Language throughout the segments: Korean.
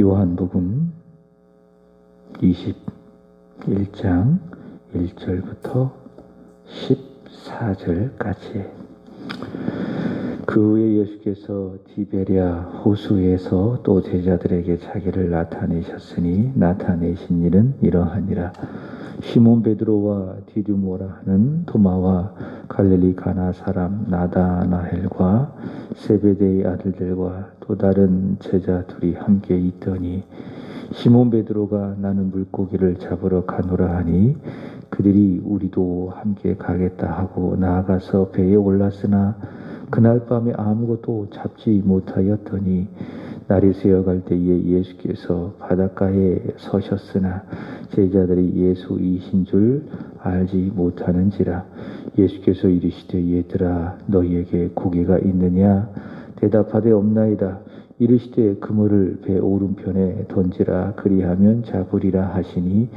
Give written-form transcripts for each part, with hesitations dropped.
요한복음 21장 1절부터 14절까지. 그 후에 예수께서 디베랴 호수에서 또 제자들에게 자기를 나타내셨으니 나타내신 일은 이러하니라. 시몬 베드로와 디두모라 하는 도마와 갈릴리 가나 사람 나다나엘과 세베데의 아들들과 또 다른 제자 둘이 함께 있더니 시몬 베드로가 나는 물고기를 잡으러 가노라 하니 그들이 우리도 함께 가겠다 하고 나아가서 배에 올랐으나 그날 밤에 아무것도 잡지 못하였더니 날이 새어갈 때에 예수께서 바닷가에 서셨으나 제자들이 예수이신 줄 알지 못하는지라. 예수께서 이르시되 얘들아 너희에게 고기가 있느냐? 대답하되 없나이다. 이르시되 그물을 배 오른편에 던지라. 그리하면 잡으리라 하시니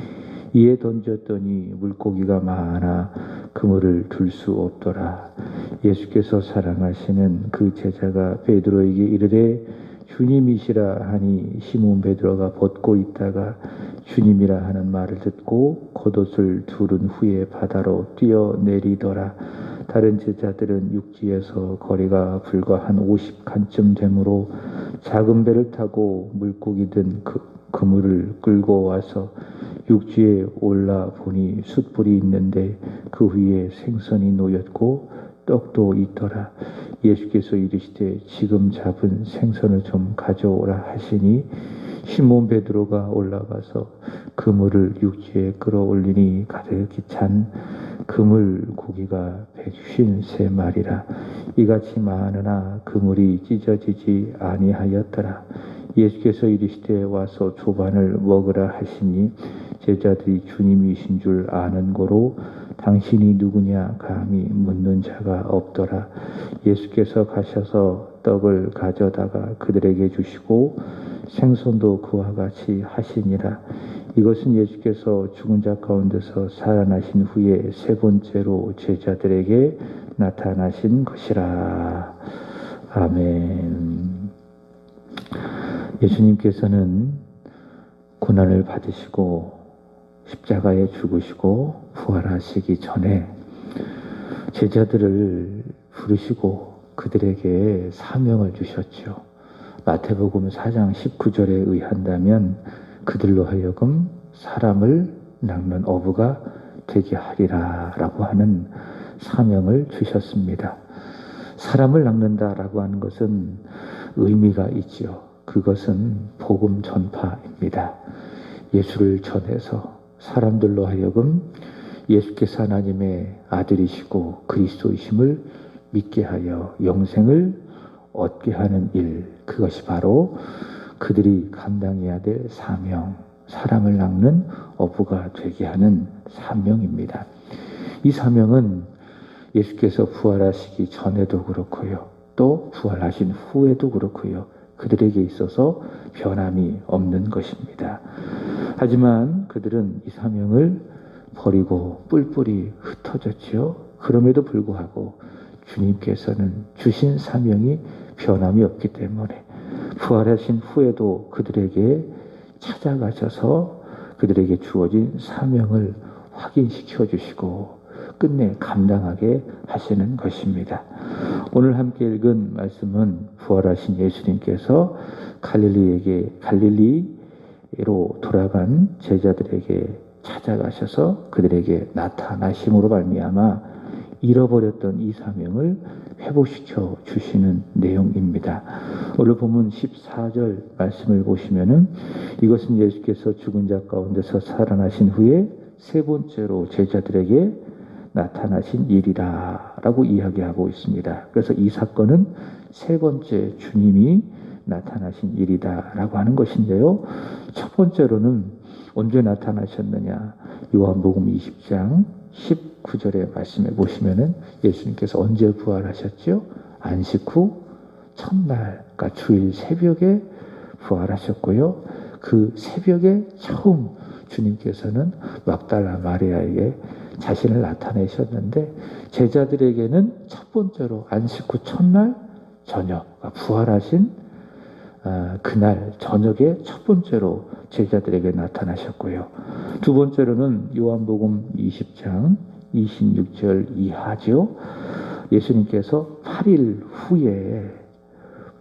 이에 던졌더니 물고기가 많아 그물을 둘 수 없더라. 예수께서 사랑하시는 그 제자가 베드로에게 이르되 주님이시라 하니 시몬 베드로가 벗고 있다가 주님이라 하는 말을 듣고 겉옷을 두른 후에 바다로 뛰어내리더라. 다른 제자들은 육지에서 거리가 불과 한 50칸쯤 되므로 작은 배를 타고 물고기 든 그물을 끌고 와서 육지에 올라 보니 숯불이 있는데 그 위에 생선이 놓였고 떡도 있더라. 예수께서 이르시되 지금 잡은 생선을 좀 가져오라 하시니 시몬 베드로가 올라가서 그물을 육지에 끌어올리니 가득히 찬 그물 고기가 153마리라. 이같이 많으나 그물이 찢어지지 아니하였더라. 예수께서 이르시되 와서 조반을 먹으라 하시니 제자들이 주님이신 줄 아는 고로 당신이 누구냐 감히 묻는 자가 없더라. 예수께서 가셔서 떡을 가져다가 그들에게 주시고 생선도 그와 같이 하시니라. 이것은 예수께서 죽은 자 가운데서 살아나신 후에 세 번째로 제자들에게 나타나신 것이라. 아멘. 예수님께서는 고난을 받으시고 십자가에 죽으시고 부활하시기 전에 제자들을 부르시고 그들에게 사명을 주셨죠. 마태복음 4장 19절에 의한다면 그들로 하여금 사람을 낚는 어부가 되게 하리라 라고 하는 사명을 주셨습니다. 사람을 낚는다라고 하는 것은 의미가 있지요. 그것은 복음 전파입니다. 예수를 전해서 사람들로 하여금 예수께서 하나님의 아들이시고 그리스도이심을 믿게 하여 영생을 얻게 하는 일, 그것이 바로 그들이 감당해야 될 사명, 사람을 낚는 어부가 되게 하는 사명입니다. 이 사명은 예수께서 부활하시기 전에도 그렇고요, 또 부활하신 후에도 그렇고요, 그들에게 있어서 변함이 없는 것입니다. 하지만 그들은 이 사명을 버리고 뿔뿔이 흩어졌지요. 그럼에도 불구하고 주님께서는 주신 사명이 변함이 없기 때문에 부활하신 후에도 그들에게 찾아가셔서 그들에게 주어진 사명을 확인시켜 주시고 끝내 감당하게 하시는 것입니다. 오늘 함께 읽은 말씀은 부활하신 예수님께서 갈릴리로 돌아간 제자들에게 찾아가셔서 그들에게 나타나심으로 말미암아 잃어버렸던 이 사명을 회복시켜 주시는 내용입니다. 오늘 본문 14절 말씀을 보시면은 이것은 예수께서 죽은 자 가운데서 살아나신 후에 세 번째로 제자들에게 나타나신 일이라 라고 이야기하고 있습니다. 그래서 이 사건은 세 번째 주님이 나타나신 일이다 라고 하는 것인데요. 첫 번째로는 언제 나타나셨느냐? 요한복음 20장 19절의 말씀에 보시면은 예수님께서 언제 부활하셨죠? 안식 후 첫날, 그러니까 주일 새벽에 부활하셨고요. 그 새벽에 처음 주님께서는 막달라 마리아에게 자신을 나타내셨는데 제자들에게는 첫 번째로 안식 후 첫날 저녁, 부활하신 그날 저녁에 첫 번째로 제자들에게 나타나셨고요. 두 번째로는 요한복음 20장 26절 이하죠. 예수님께서 8일 후에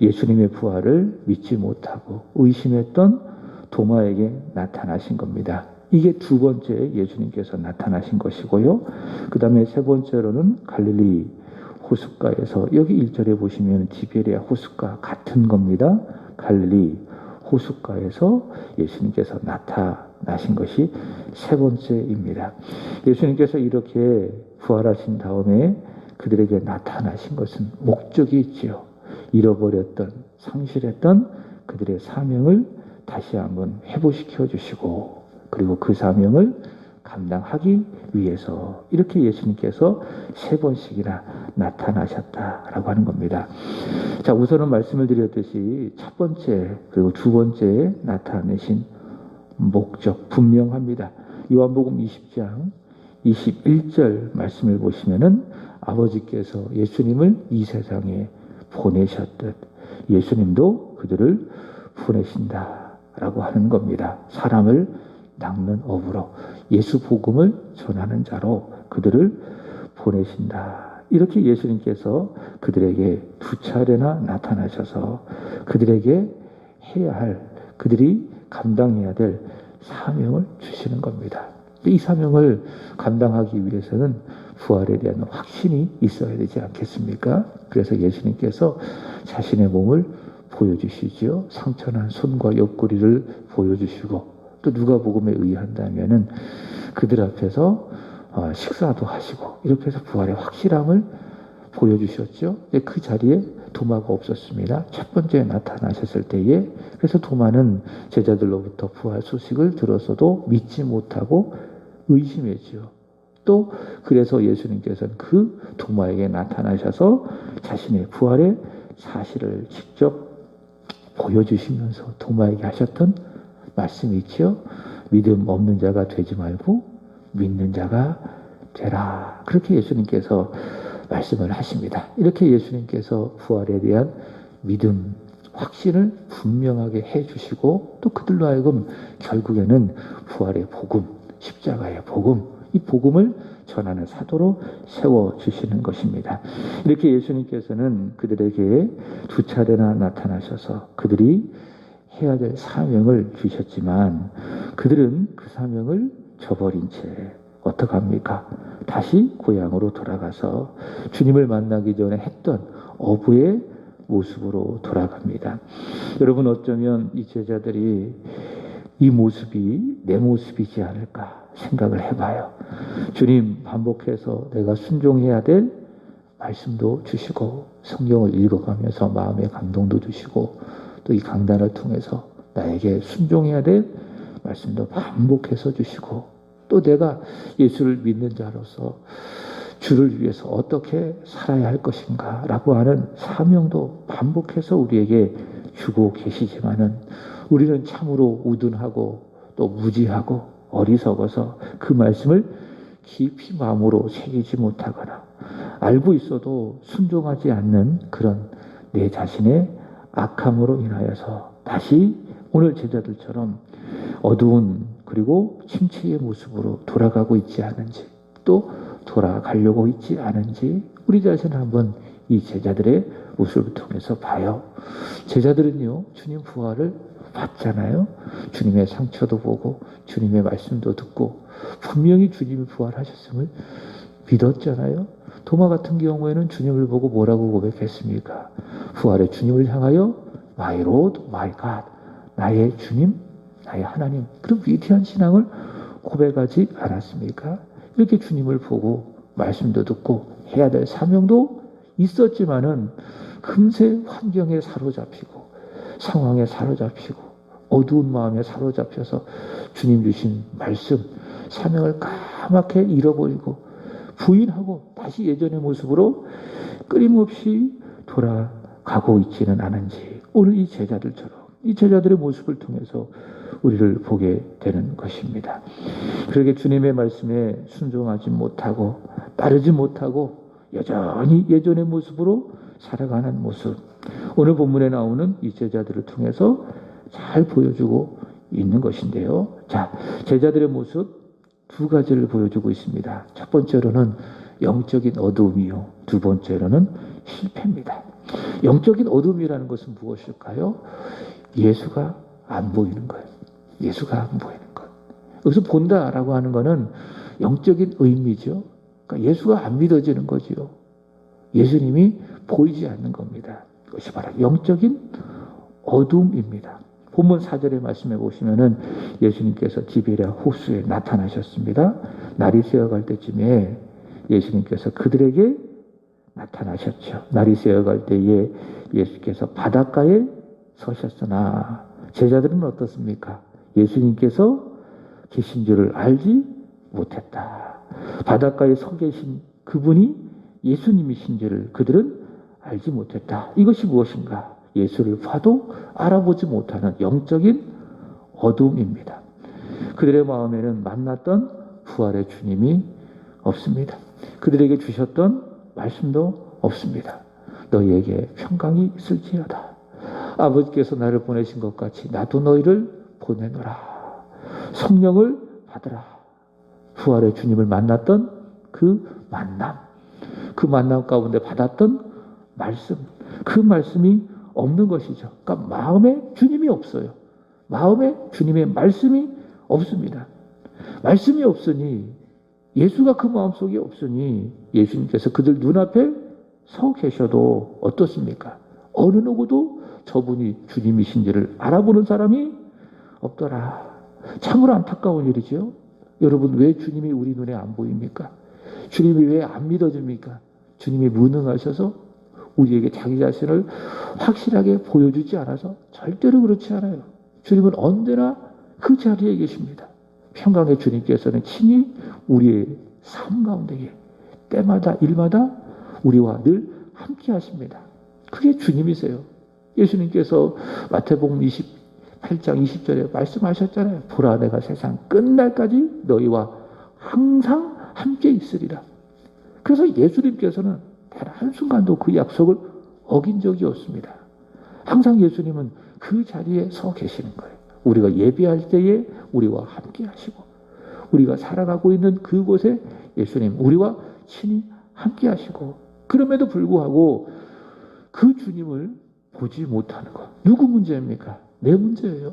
예수님의 부활을 믿지 못하고 의심했던 도마에게 나타나신 겁니다. 이게 두 번째 예수님께서 나타나신 것이고요. 그 다음에 세 번째로는 갈릴리 호숫가에서, 여기 1절에 보시면 디베리아 호숫가 같은 겁니다. 갈릴리 호숫가에서 예수님께서 나타나신 것이 세 번째입니다. 예수님께서 이렇게 부활하신 다음에 그들에게 나타나신 것은 목적이 있지요. 잃어버렸던, 상실했던 그들의 사명을 다시 한번 회복시켜 주시고, 그리고 그 사명을 감당하기 위해서 이렇게 예수님께서 세 번씩이나 나타나셨다라고 하는 겁니다. 자, 우선은 말씀을 드렸듯이 첫 번째 그리고 두 번째 나타내신 목적 분명합니다. 요한복음 20장 21절 말씀을 보시면은 아버지께서 예수님을 이 세상에 보내셨듯 예수님도 그들을 보내신다라고 하는 겁니다. 사람을 낚는 업으로, 예수 복음을 전하는 자로 그들을 보내신다. 이렇게 예수님께서 그들에게 두 차례나 나타나셔서 그들에게 해야 할, 그들이 감당해야 될 사명을 주시는 겁니다. 이 사명을 감당하기 위해서는 부활에 대한 확신이 있어야 되지 않겠습니까? 그래서 예수님께서 자신의 몸을 보여주시죠. 상처난 손과 옆구리를 보여주시고, 또 누가복음에 의한다면은 그들 앞에서 식사도 하시고, 이렇게 해서 부활의 확실함을 보여주셨죠. 그 자리에 도마가 없었습니다. 첫 번째 나타나셨을 때에. 그래서 도마는 제자들로부터 부활 소식을 들었어도 믿지 못하고 의심했지요. 또 그래서 예수님께서는 그 도마에게 나타나셔서 자신의 부활의 사실을 직접 보여주시면서 도마에게 하셨던 말씀이 있죠. 믿음 없는 자가 되지 말고 믿는 자가 되라. 그렇게 예수님께서 말씀을 하십니다. 이렇게 예수님께서 부활에 대한 믿음, 확신을 분명하게 해주시고, 또 그들로 하여금 결국에는 부활의 복음, 십자가의 복음, 이 복음을 전하는 사도로 세워주시는 것입니다. 이렇게 예수님께서는 그들에게 두 차례나 나타나셔서 그들이 해야 될 사명을 주셨지만, 그들은 그 사명을 저버린 채 어떡합니까? 다시 고향으로 돌아가서 주님을 만나기 전에 했던 어부의 모습으로 돌아갑니다. 여러분, 어쩌면 이 제자들이 이 모습이 내 모습이지 않을까 생각을 해봐요. 주님, 반복해서 내가 순종해야 될 말씀도 주시고, 성경을 읽어가면서 마음의 감동도 주시고, 또 이 강단을 통해서 나에게 순종해야 될 말씀도 반복해서 주시고, 또 내가 예수를 믿는 자로서 주를 위해서 어떻게 살아야 할 것인가 라고 하는 사명도 반복해서 우리에게 주고 계시지만은, 우리는 참으로 우둔하고 또 무지하고 어리석어서 그 말씀을 깊이 마음으로 새기지 못하거나 알고 있어도 순종하지 않는 그런 내 자신의 악함으로 인하여서 다시 오늘 제자들처럼 어두운 그리고 침체의 모습으로 돌아가고 있지 않은지, 또 돌아가려고 있지 않은지 우리 자신을 한번 이 제자들의 모습을 통해서 봐요. 제자들은요, 주님 부활을 봤잖아요. 주님의 상처도 보고 주님의 말씀도 듣고 분명히 주님이 부활하셨음을 믿었잖아요. 도마 같은 경우에는 주님을 보고 뭐라고 고백했습니까? 부활의 주님을 향하여 My Lord, My God, 나의 주님, 나의 하나님, 그런 위대한 신앙을 고백하지 않았습니까? 이렇게 주님을 보고 말씀도 듣고 해야 될 사명도 있었지만은 금세 환경에 사로잡히고 상황에 사로잡히고 어두운 마음에 사로잡혀서 주님 주신 말씀, 사명을 까맣게 잃어버리고 부인하고 다시 예전의 모습으로 끊임없이 돌아가고 있지는 않은지, 오늘 이 제자들처럼 이 제자들의 모습을 통해서 우리를 보게 되는 것입니다. 그렇게 주님의 말씀에 순종하지 못하고 따르지 못하고 여전히 예전의 모습으로 살아가는 모습, 오늘 본문에 나오는 이 제자들을 통해서 잘 보여주고 있는 것인데요. 자, 제자들의 모습 두 가지를 보여주고 있습니다. 첫 번째로는 영적인 어둠이요. 두 번째로는 실패입니다. 영적인 어둠이라는 것은 무엇일까요? 예수가 안 보이는 거예요. 예수가 안 보이는 것. 여기서 본다라고 하는 것은 영적인 의미죠. 그러니까 예수가 안 믿어지는 거지요. 예수님이 보이지 않는 겁니다. 이것이 바로 영적인 어둠입니다. 본문 4절의 말씀에 보시면은 예수님께서 디베랴 호수에 나타나셨습니다. 날이 새어갈 때쯤에 예수님께서 그들에게 나타나셨죠. 날이 새어갈 때에 예수께서 바닷가에 서셨으나 제자들은 어떻습니까? 예수님께서 계신 줄을 알지 못했다. 바닷가에 서 계신 그분이 예수님이신 줄을 그들은 알지 못했다. 이것이 무엇인가? 예수를 봐도 알아보지 못하는 영적인 어둠입니다. 그들의 마음에는 만났던 부활의 주님이 없습니다. 그들에게 주셨던 말씀도 없습니다. 너희에게 평강이 있을지어다. 아버지께서 나를 보내신 것 같이 나도 너희를 보내노라. 성령을 받으라. 부활의 주님을 만났던 그 만남 가운데 받았던 말씀, 그 말씀이 없는 것이죠. 그러니까 마음에 주님이 없어요. 마음에 주님의 말씀이 없습니다. 말씀이 없으니 예수가 그 마음속에 없으니 예수님께서 그들 눈앞에 서 계셔도 어떻습니까? 어느 누구도 저분이 주님이신지를 알아보는 사람이 없더라. 참으로 안타까운 일이죠. 여러분, 왜 주님이 우리 눈에 안 보입니까? 주님이 왜 안 믿어집니까? 주님이 무능하셔서 우리에게 자기 자신을 확실하게 보여주지 않아서 절대로 그렇지 않아요. 주님은 언제나 그 자리에 계십니다. 평강의 주님께서는 친히 우리의 삶 가운데 때마다 일마다 우리와 늘 함께 하십니다. 그게 주님이세요. 예수님께서 마태복음 28장 20절에 말씀하셨잖아요. 보라, 내가 세상 끝날까지 너희와 항상 함께 있으리라. 그래서 예수님께서는 단 한순간도 그 약속을 어긴 적이 없습니다. 항상 예수님은 그 자리에 서 계시는 거예요. 우리가 예배할 때에 우리와 함께 하시고, 우리가 살아가고 있는 그곳에 예수님 우리와 친히 함께 하시고, 그럼에도 불구하고 그 주님을 보지 못하는 것, 누구 문제입니까? 내 문제예요.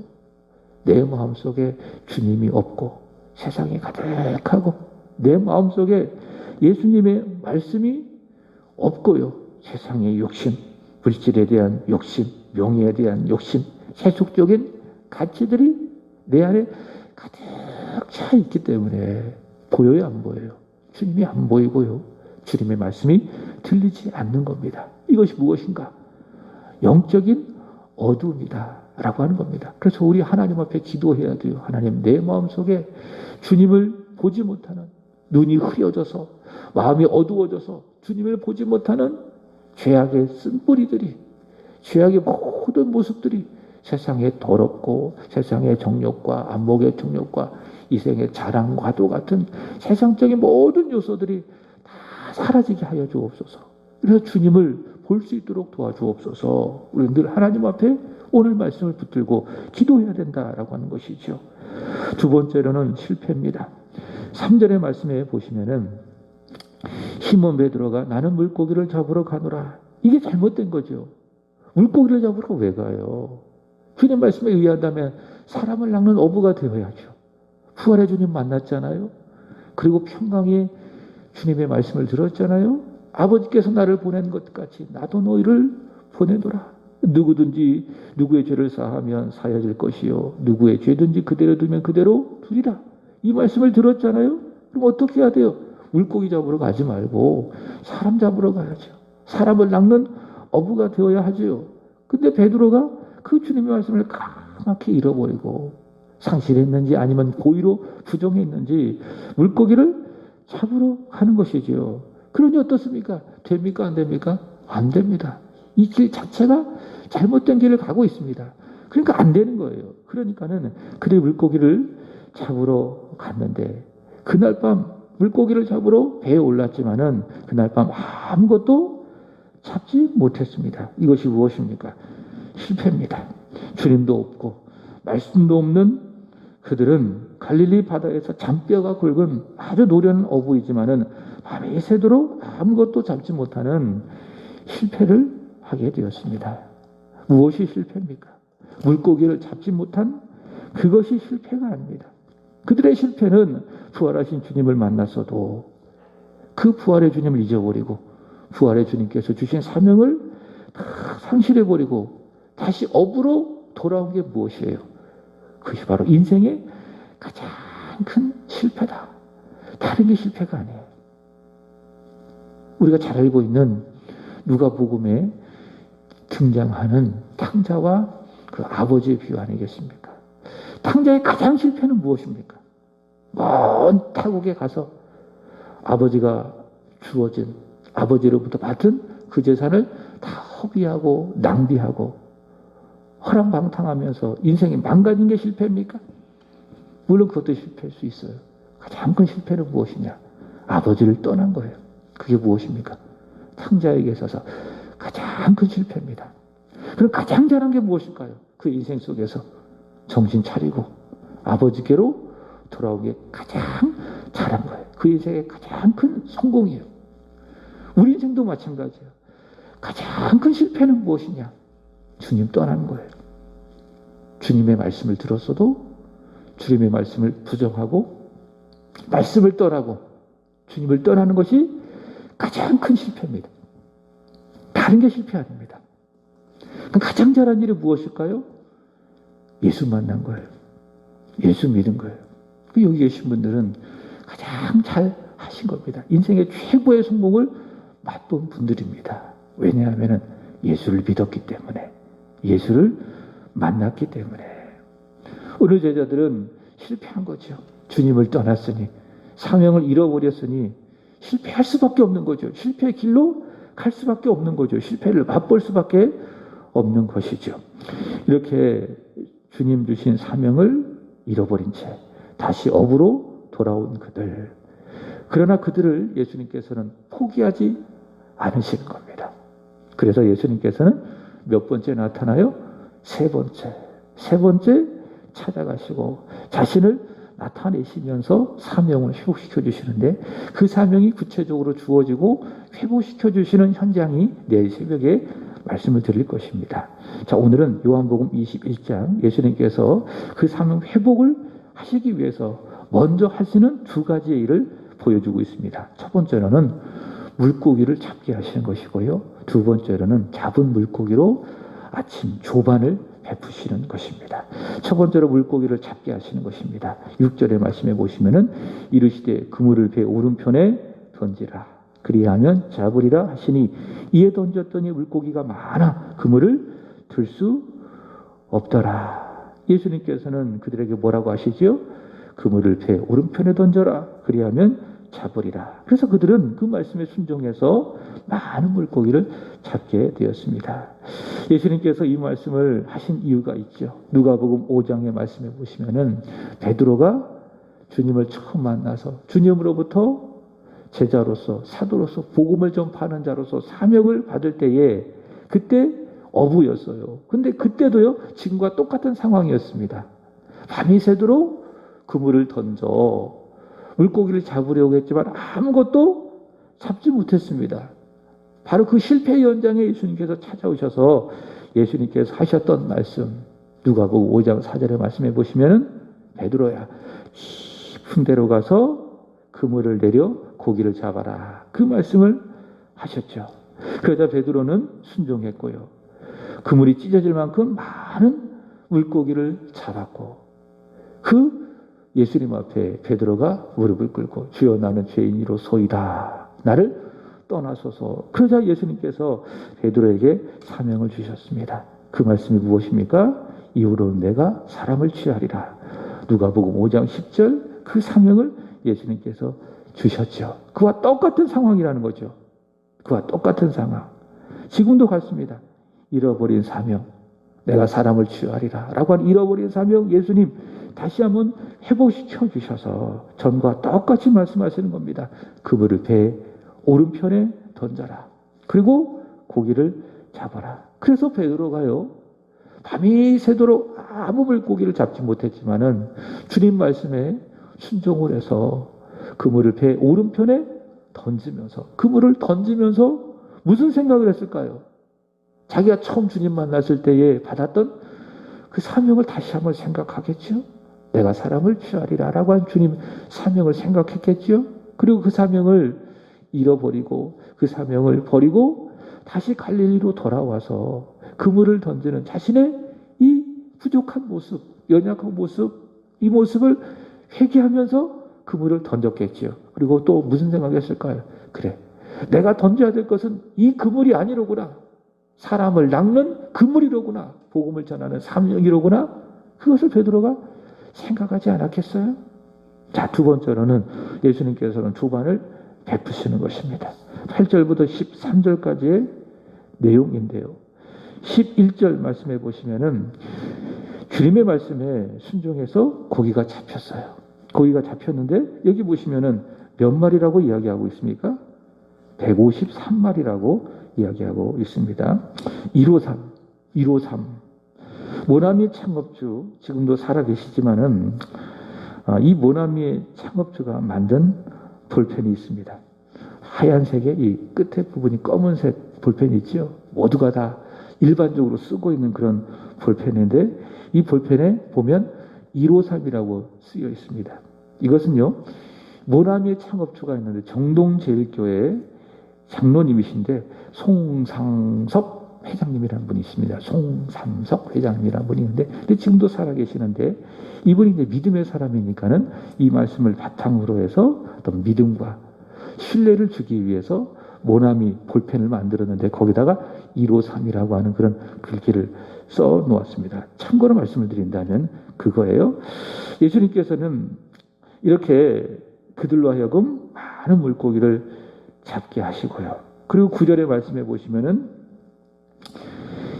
내 마음속에 주님이 없고 세상이 가득하고 내 마음속에 예수님의 말씀이 없고요. 세상의 욕심, 물질에 대한 욕심, 명예에 대한 욕심, 세속적인 가치들이 내 안에 가득 차 있기 때문에 보여요, 안 보여요? 주님이 안 보이고요. 주님의 말씀이 들리지 않는 겁니다. 이것이 무엇인가? 영적인 어두움이다 라고 하는 겁니다. 그래서 우리 하나님 앞에 기도해야 돼요. 하나님, 내 마음속에 주님을 보지 못하는, 눈이 흐려져서 마음이 어두워져서 주님을 보지 못하는 죄악의 쓴뿌리들이, 죄악의 모든 모습들이 세상의 더럽고 세상의 정욕과 안목의 정욕과 이생의 자랑과도 같은 세상적인 모든 요소들이 다 사라지게 하여 주옵소서. 그래서 주님을 볼 수 있도록 도와주옵소서. 우리는 늘 하나님 앞에 오늘 말씀을 붙들고 기도해야 된다라고 하는 것이죠. 두 번째로는 실패입니다. 3절의 말씀에 보시면은 시몬 베드로가 나는 물고기를 잡으러 가노라. 이게 잘못된 거죠. 물고기를 잡으러 왜 가요? 주님 말씀에 의한다면 사람을 낚는 어부가 되어야죠. 부활의 주님 만났잖아요. 그리고 평강의 주님의 말씀을 들었잖아요. 아버지께서 나를 보낸 것 같이 나도 너희를 보내노라. 누구든지 누구의 죄를 사하면 사해질 것이요 누구의 죄든지 그대로 두면 그대로 두리라. 이 말씀을 들었잖아요. 그럼 어떻게 해야 돼요? 물고기 잡으러 가지 말고 사람 잡으러 가야죠. 사람을 낚는 어부가 되어야 하죠. 근데 베드로가 그 주님의 말씀을 까맣게 잃어버리고 상실했는지 아니면 고의로 부정했는지 물고기를 잡으러 가는 것이지요. 그러니 어떻습니까? 됩니까? 안 됩니까? 안 됩니다. 이 길 자체가 잘못된 길을 가고 있습니다. 그러니까 안 되는 거예요. 그러니까는 그들이 물고기를 잡으러 갔는데 그날 밤 물고기를 잡으러 배에 올랐지만은 그날 밤 아무것도 잡지 못했습니다. 이것이 무엇입니까? 실패입니다. 주님도 없고 말씀도 없는 그들은 갈릴리 바다에서 잔뼈가 굵은 아주 노련한 어부이지만은 밤이 새도록 아무것도 잡지 못하는 실패를 하게 되었습니다. 무엇이 실패입니까? 물고기를 잡지 못한 그것이 실패가 아닙니다. 그들의 실패는 부활하신 주님을 만났어도 그 부활의 주님을 잊어버리고 부활의 주님께서 주신 사명을 다 상실해버리고 다시 업으로 돌아온 게 무엇이에요? 그것이 바로 인생의 가장 큰 실패다. 다른 게 실패가 아니에요. 우리가 잘 알고 있는 누가복음에 등장하는 탕자와 그 아버지의 비유 아니겠습니까? 탕자의 가장 실패는 무엇입니까? 먼 타국에 가서 아버지가 주어진 아버지로부터 받은 그 재산을 다 허비하고 낭비하고 허랑방탕하면서 인생이 망가진 게 실패입니까? 물론 그것도 실패할 수 있어요. 가장 큰 실패는 무엇이냐? 아버지를 떠난 거예요. 그게 무엇입니까? 탕자에게 있어서 가장 큰 실패입니다. 그럼 가장 잘한 게 무엇일까요? 그 인생 속에서 정신 차리고 아버지께로 돌아오기에 가장 잘한 거예요. 그 인생의 가장 큰 성공이에요. 우리 인생도 마찬가지예요. 가장 큰 실패는 무엇이냐? 주님 떠나는 거예요. 주님의 말씀을 들었어도 주님의 말씀을 부정하고 말씀을 떠나고 주님을 떠나는 것이 가장 큰 실패입니다. 다른 게 실패 아닙니다. 가장 잘한 일이 무엇일까요? 예수 만난 거예요. 예수 믿은 거예요. 여기 계신 분들은 가장 잘 하신 겁니다. 인생의 최고의 성공을 맛본 분들입니다. 왜냐하면 예수를 믿었기 때문에, 예수를 만났기 때문에. 어느 제자들은 실패한 거죠. 주님을 떠났으니, 사명을 잃어버렸으니 실패할 수밖에 없는 거죠. 실패의 길로 갈 수밖에 없는 거죠. 실패를 맛볼 수밖에 없는 것이죠. 이렇게 주님 주신 사명을 잃어버린 채 다시 업으로 돌아온 그들. 그러나 그들을 예수님께서는 포기하지 않으시는 겁니다. 그래서 예수님께서는 몇 번째 나타나요? 세 번째 찾아가시고 자신을 나타내시면서 사명을 회복시켜 주시는데 그 사명이 구체적으로 주어지고 회복시켜 주시는 현장이 내일 새벽에 말씀을 드릴 것입니다. 자, 오늘은 요한복음 21장 예수님께서 그 사명 회복을 하시기 위해서 먼저 하시는 두 가지의 일을 보여주고 있습니다. 첫 번째로는 물고기를 잡게 하시는 것이고요. 두 번째로는 잡은 물고기로 아침 조반을 베푸시는 것입니다. 첫 번째로 물고기를 잡게 하시는 것입니다. 6절의 말씀에 보시면은 이르시되 그물을 배 오른편에 던지라. 그리하면 잡으리라 하시니 이에 던졌더니 물고기가 많아 그물을 들 수 없더라. 예수님께서는 그들에게 뭐라고 하시죠? 그물을 배 오른편에 던져라. 그리하면 잡으리라. 그래서 그들은 그 말씀에 순종해서 많은 물고기를 잡게 되었습니다. 예수님께서 이 말씀을 하신 이유가 있죠. 누가복음 5장의 말씀에 보시면은 베드로가 주님을 처음 만나서 주님으로부터 제자로서 사도로서 복음을 전파하는 자로서 사명을 받을 때에 그때 어부였어요. 근데 그때도요 지금과 똑같은 상황이었습니다. 밤이 새도록 그물을 던져 물고기를 잡으려고 했지만 아무것도 잡지 못했습니다. 바로 그 실패 현장에 예수님께서 찾아오셔서 예수님께서 하셨던 말씀 누가복음 5장 4절의 말씀해 보시면은 베드로야 깊은 데로 가서 그물을 내려 고기를 잡아라. 그 말씀을 하셨죠. 그러자 베드로는 순종했고요. 그물이 찢어질 만큼 많은 물고기를 잡았고 그 예수님 앞에 베드로가 무릎을 꿇고 주여 나는 죄인이로소이다. 나를 떠나소서. 그러자 예수님께서 베드로에게 사명을 주셨습니다. 그 말씀이 무엇입니까? 이후로는 내가 사람을 취하리라. 누가복음 5장 10절 그 사명을 예수님께서 주셨죠. 그와 똑같은 상황이라는 거죠. 그와 똑같은 상황. 지금도 같습니다. 잃어버린 사명. 내가 사람을 취하리라. 라고 한 잃어버린 사명 예수님 다시 한번 회복시켜 주셔서 전과 똑같이 말씀하시는 겁니다. 그물을 배 오른편에 던져라. 그리고 고기를 잡아라. 그래서 베드로가요, 밤이 새도록 아무 물고기를 잡지 못했지만은 주님 말씀에 순종을 해서 그물을 배 오른편에 던지면서, 그물을 던지면서 무슨 생각을 했을까요? 자기가 처음 주님 만났을 때에 받았던 그 사명을 다시 한번 생각하겠죠. 내가 사람을 취하리라 라고 한 주님 사명을 생각했겠죠. 그리고 그 사명을 잃어버리고 그 사명을 버리고 다시 갈릴리로 돌아와서 그물을 던지는 자신의 이 부족한 모습, 연약한 모습, 이 모습을 회개하면서 그물을 던졌겠지요. 그리고 또 무슨 생각했을까요? 그래, 내가 던져야 될 것은 이 그물이 아니로구나. 사람을 낚는 그물이로구나. 복음을 전하는 사명이로구나. 그것을 베드로가 생각하지 않았겠어요? 자, 두 번째로는 예수님께서는 조반을 베푸시는 것입니다. 8절부터 13절까지의 내용인데요. 11절 말씀해 보시면은 주님의 말씀에 순종해서 고기가 잡혔어요. 고기가 잡혔는데 여기 보시면은 몇 마리라고 이야기하고 있습니까? 153마리라고 이야기하고 있습니다. 153. 모나미 창업주, 지금도 살아계시지만은 이 모나미의 창업주가 만든 볼펜이 있습니다. 하얀색의 이 끝에 부분이 검은색 볼펜이 있죠. 모두가 다 일반적으로 쓰고 있는 그런 볼펜인데 이 볼펜에 보면 153이라고 쓰여 있습니다. 이것은요, 모나미의 창업주가 있는데 정동제일교회 장로님이신데 송상섭 회장님이라는 분이 있습니다. 송삼석 회장님이라는 분이 있는데 근데 지금도 살아계시는데 이분이 이제 믿음의 사람이니까는 이 말씀을 바탕으로 해서 어떤 믿음과 신뢰를 주기 위해서 모나미 볼펜을 만들었는데 거기다가 153이라고 하는 그런 글귀를 써 놓았습니다. 참고로 말씀을 드린다면 그거예요. 예수님께서는 이렇게 그들로 하여금 많은 물고기를 잡게 하시고요. 그리고 9절에 말씀해 보시면은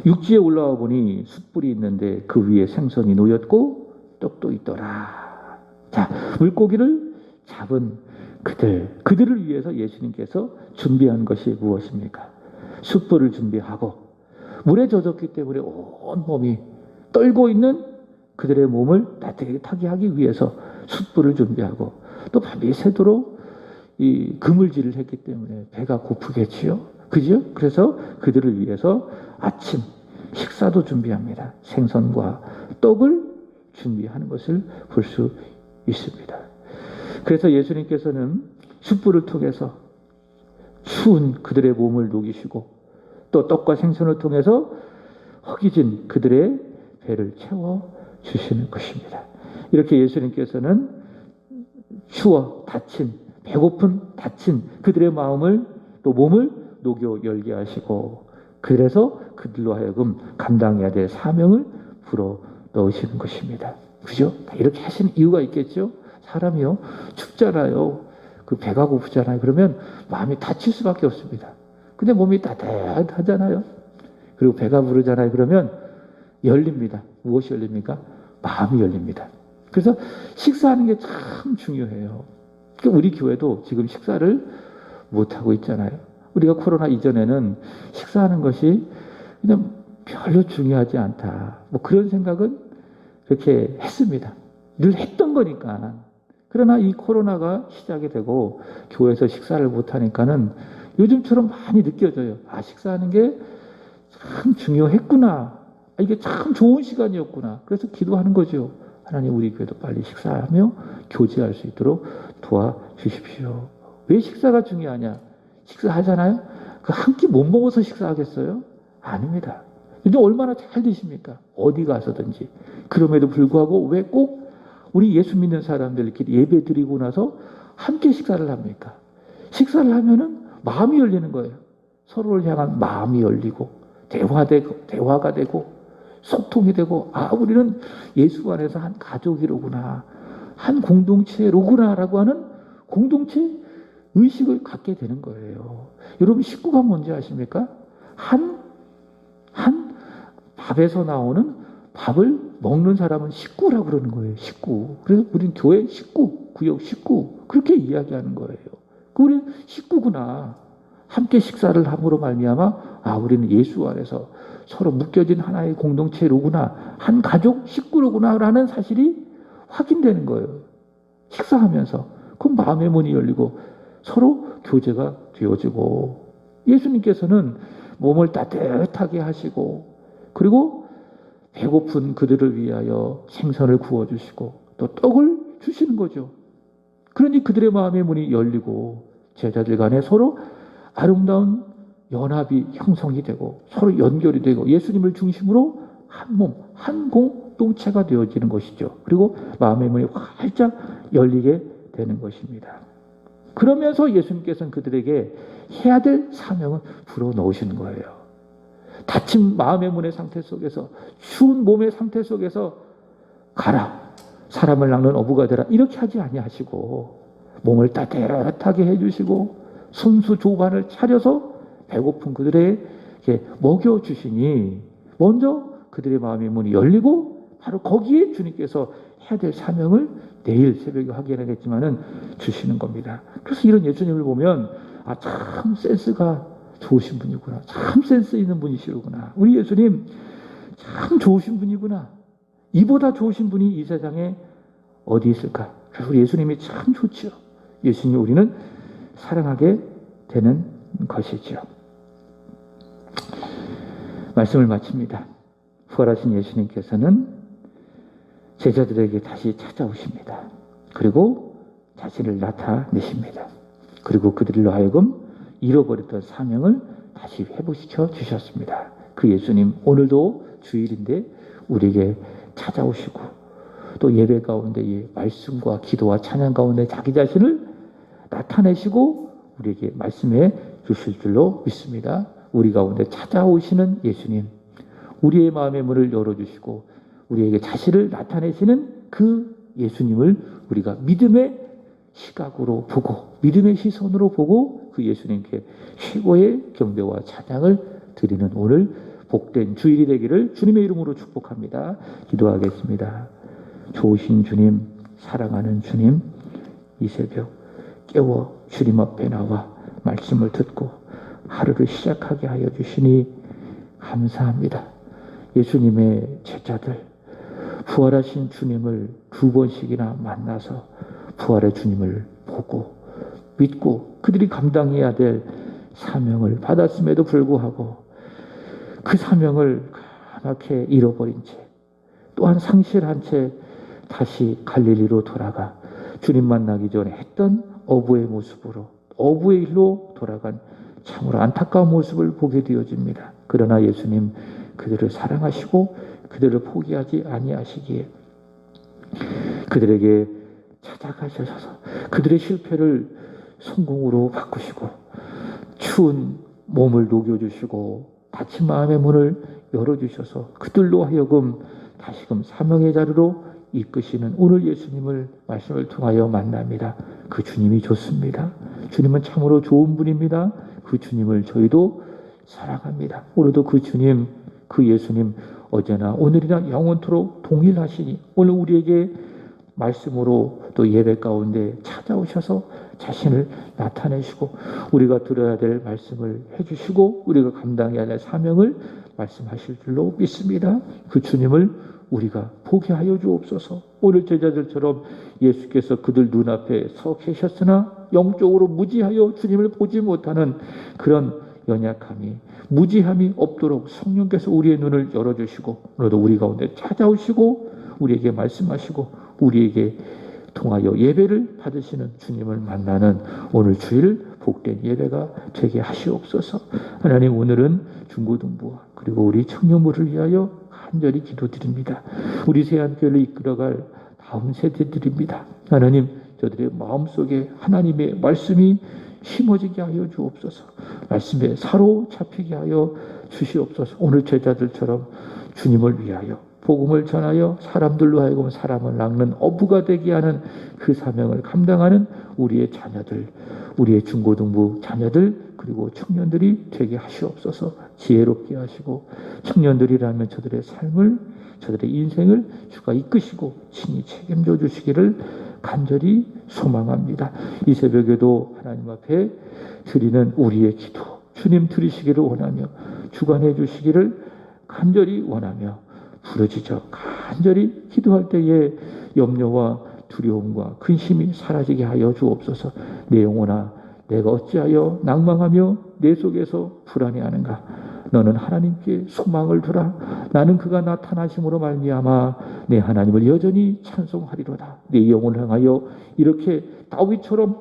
육지에 올라와 보니 숯불이 있는데 그 위에 생선이 놓였고 떡도 있더라. 자, 물고기를 잡은 그들을 위해서 예수님께서 준비한 것이 무엇입니까? 숯불을 준비하고 물에 젖었기 때문에 온 몸이 떨고 있는 그들의 몸을 따뜻하게 하기 위해서 숯불을 준비하고 또 밤이 새도록 이 그물질을 했기 때문에 배가 고프겠지요. 그죠? 그래서 그들을 위해서 아침 식사도 준비합니다. 생선과 떡을 준비하는 것을 볼 수 있습니다. 그래서 예수님께서는 숯불을 통해서 추운 그들의 몸을 녹이시고 또 떡과 생선을 통해서 허기진 그들의 배를 채워 주시는 것입니다. 이렇게 예수님께서는 추워 다친, 배고픈 다친 그들의 마음을 또 몸을 녹여 열게 하시고 그래서 그들로 하여금 감당해야 될 사명을 불어 넣으시는 것입니다. 그죠? 이렇게 하시는 이유가 있겠죠? 사람이요, 춥잖아요. 그 배가 고프잖아요. 그러면 마음이 다칠 수밖에 없습니다. 근데 몸이 따뜻하잖아요. 그리고 배가 부르잖아요. 그러면 열립니다. 무엇이 열립니까? 마음이 열립니다. 그래서 식사하는 게 참 중요해요. 우리 교회도 지금 식사를 못하고 있잖아요. 우리가 코로나 이전에는 식사하는 것이 그냥 별로 중요하지 않다. 뭐 그런 생각은 그렇게 했습니다. 늘 했던 거니까. 그러나 이 코로나가 시작이 되고 교회에서 식사를 못하니까는 요즘처럼 많이 느껴져요. 아, 식사하는 게 참 중요했구나. 이게 참 좋은 시간이었구나. 그래서 기도하는 거죠. 하나님, 우리 교회도 빨리 식사하며 교제할 수 있도록 도와주십시오. 왜 식사가 중요하냐? 식사하잖아요? 그 한 끼 못 먹어서 식사하겠어요? 아닙니다. 요즘 얼마나 잘 드십니까? 어디 가서든지. 그럼에도 불구하고 왜 꼭 우리 예수 믿는 사람들끼리 예배 드리고 나서 함께 식사를 합니까? 식사를 하면은 마음이 열리는 거예요. 서로를 향한 마음이 열리고 대화가 되고 소통이 되고 아, 우리는 예수 안에서 한 가족이로구나. 한 공동체로구나라고 하는 공동체 의식을 갖게 되는 거예요. 여러분, 식구가 뭔지 아십니까? 한 밥에서 나오는 밥을 먹는 사람은 식구라고 그러는 거예요. 식구. 그래서 우리는 교회 식구, 구역 식구 그렇게 이야기하는 거예요. 우리는 식구구나. 함께 식사를 함으로 말미암아 우리는 예수 안에서 서로 묶여진 하나의 공동체로구나, 한 가족 식구로구나라는 사실이 확인되는 거예요. 식사하면서 그 마음의 문이 열리고 서로 교제가 되어지고, 예수님께서는 몸을 따뜻하게 하시고, 그리고 배고픈 그들을 위하여 생선을 구워주시고 또 떡을 주시는 거죠. 그러니 그들의 마음의 문이 열리고 제자들 간에 서로 아름다운 연합이 형성이 되고 서로 연결이 되고 예수님을 중심으로 한 몸, 한 공동체가 되어지는 것이죠. 그리고 마음의 문이 활짝 열리게 되는 것입니다. 그러면서 예수님께서는 그들에게 해야 될 사명을 불어넣으시는 거예요. 다친 마음의 문의 상태 속에서, 추운 몸의 상태 속에서 가라, 사람을 낚는 어부가 되라, 이렇게 하지 아니하시고 몸을 따뜻하게 해주시고 손수 조반을 차려서 배고픈 그들에게 먹여주시니 먼저 그들의 마음의 문이 열리고 바로 거기에 주님께서 해야 될 사명을 내일 새벽에 확인하겠지만은 주시는 겁니다. 그래서 이런 예수님을 보면 참 센스가 좋으신 분이구나, 참 센스 있는 분이시구나, 우리 예수님 참 좋으신 분이구나, 이보다 좋으신 분이 이 세상에 어디 있을까. 그래서 우리 예수님이 참 좋죠. 예수님 우리는 사랑하게 되는 것이죠. 말씀을 마칩니다. 부활하신 예수님께서는 제자들에게 다시 찾아오십니다. 그리고 자신을 나타내십니다. 그리고 그들로 하여금 잃어버렸던 사명을 다시 회복시켜 주셨습니다. 그 예수님 오늘도 주일인데 우리에게 찾아오시고 또 예배 가운데 말씀과 기도와 찬양 가운데 자기 자신을 나타내시고 우리에게 말씀해 주실 줄로 믿습니다. 우리 가운데 찾아오시는 예수님, 우리의 마음의 문을 열어주시고 우리에게 자신을 나타내시는 그 예수님을 우리가 믿음의 시각으로 보고 믿음의 시선으로 보고 그 예수님께 최고의 경배와 찬양을 드리는 오늘 복된 주일이 되기를 주님의 이름으로 축복합니다. 기도하겠습니다. 좋으신 주님, 사랑하는 주님, 이 새벽 깨워 주님 앞에 나와 말씀을 듣고 하루를 시작하게 하여 주시니 감사합니다. 예수님의 제자들 부활하신 주님을 2번씩이나 만나서 부활의 주님을 보고 믿고 그들이 감당해야 될 사명을 받았음에도 불구하고 그 사명을 까맣게 잃어버린 채 또한 상실한 채 다시 갈릴리로 돌아가 주님 만나기 전에 했던 어부의 모습으로 어부의 일로 돌아간 참으로 안타까운 모습을 보게 되어집니다. 그러나 예수님 그들을 사랑하시고 그들을 포기하지 아니하시기에 그들에게 찾아가셔서 그들의 실패를 성공으로 바꾸시고 추운 몸을 녹여주시고 다친 마음의 문을 열어주셔서 그들로 하여금 다시금 사명의 자리로 이끄시는 오늘 예수님을 말씀을 통하여 만납니다. 그 주님이 좋습니다. 주님은 참으로 좋은 분입니다. 그 주님을 저희도 사랑합니다. 오늘도 그 주님, 그 예수님 어제나 오늘이나 영원토록 동일하시니 오늘 우리에게 말씀으로 또 예배 가운데 찾아오셔서 자신을 나타내시고 우리가 들어야 될 말씀을 해주시고 우리가 감당해야 될 사명을 말씀하실 줄로 믿습니다. 그 주님을 우리가 포기하여 주옵소서. 오늘 제자들처럼 예수께서 그들 눈앞에 서 계셨으나 영적으로 무지하여 주님을 보지 못하는 그런 연약함이 무지함이 없도록 성령께서 우리의 눈을 열어주시고 오늘도 우리 가운데 찾아오시고 우리에게 말씀하시고 우리에게 통하여 예배를 받으시는 주님을 만나는 오늘 주일 복된 예배가 되게 하시옵소서. 하나님 오늘은 중고등부와 그리고 우리 청년부를 위하여 간절히 기도드립니다. 우리 세안교회를 이끌어갈 다음 세대들입니다. 하나님 저들의 마음속에 하나님의 말씀이 심어지게 하여 주옵소서. 말씀에 사로잡히게 하여 주시옵소서. 오늘 제자들처럼 주님을 위하여 복음을 전하여 사람들로 하여금 사람을 낚는 어부가 되게 하는 그 사명을 감당하는 우리의 자녀들, 우리의 중고등부 자녀들 그리고 청년들이 되게 하시옵소서. 지혜롭게 하시고 청년들이라면 저들의 삶을 저들의 인생을 주가 이끄시고 친히 책임져 주시기를 간절히 소망합니다. 이 새벽에도 하나님 앞에 드리는 우리의 기도 주님 들으시기를 원하며 주관해 주시기를 간절히 원하며 부르짖어 간절히 기도할 때에 염려와 두려움과 근심이 사라지게 하여 주옵소서. 내 영혼아 내가 어찌하여 낭망하며 내 속에서 불안해하는가. 너는 하나님께 소망을 두라. 나는 그가 나타나심으로 말미암아 내 하나님을 여전히 찬송하리로다. 내 영혼을 향하여 이렇게 다윗처럼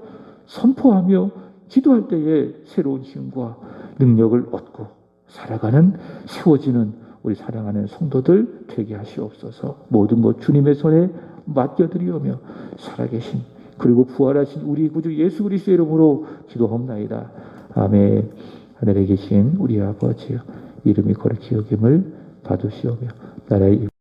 선포하며 기도할 때에 새로운 힘과 능력을 얻고 살아가는 세워지는 우리 사랑하는 성도들 되게 하시옵소서. 모든 것 주님의 손에 맡겨드리오며 살아계신 그리고 부활하신 우리 구주 예수 그리스도의 이름으로 기도합나이다. 아멘. 하늘에 계신 우리 아버지여 이름이 거룩히 여김을 받으시오며 나라의